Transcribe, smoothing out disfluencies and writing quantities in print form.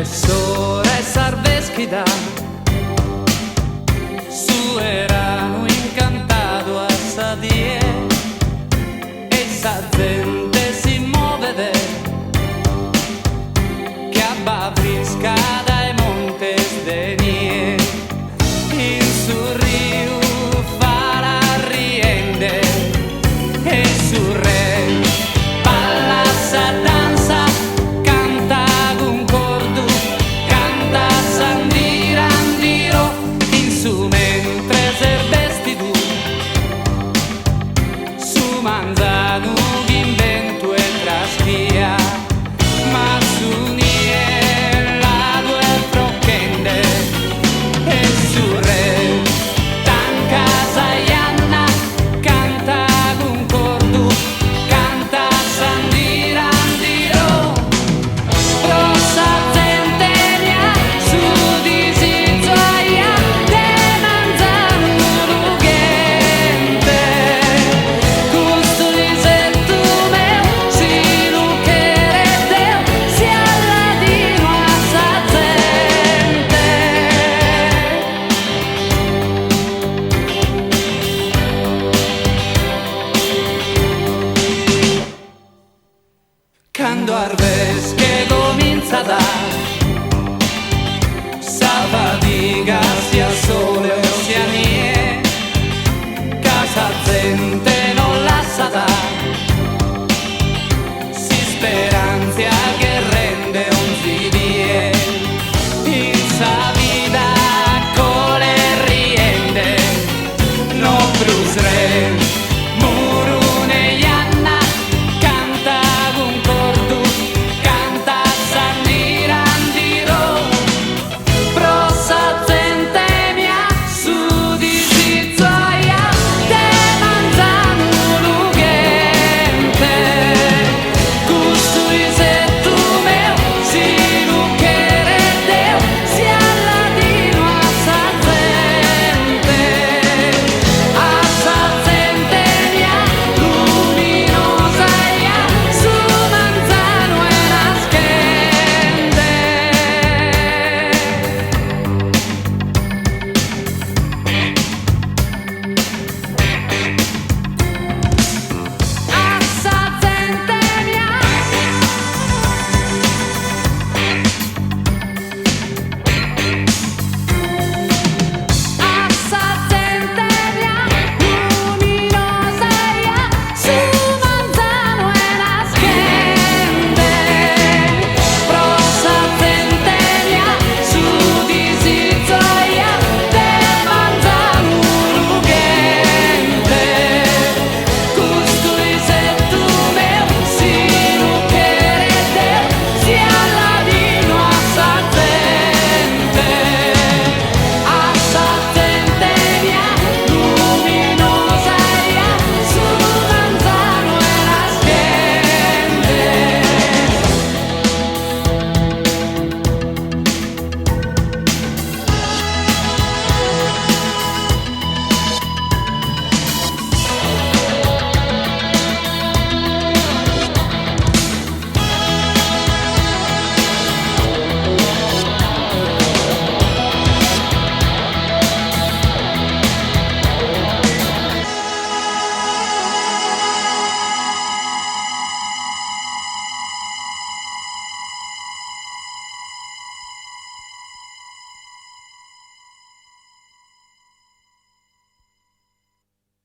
e sole s'arveschida su erano incantato a sadie e sa gente si muove che abbavrisca dai montes de nie in su rio farà riende e su re balla sa danza canta con cordu canta sandirandiro in su mentre serbesti tu su manzanu invento e traschia ma su niella due frocchende e su re tanca saianna canta con cordu canta sandirandiro rossa centenia su di si gioia de manzano rughente gusto di settume si luccherete si alladino a sa gente quando arves che comincia da sabato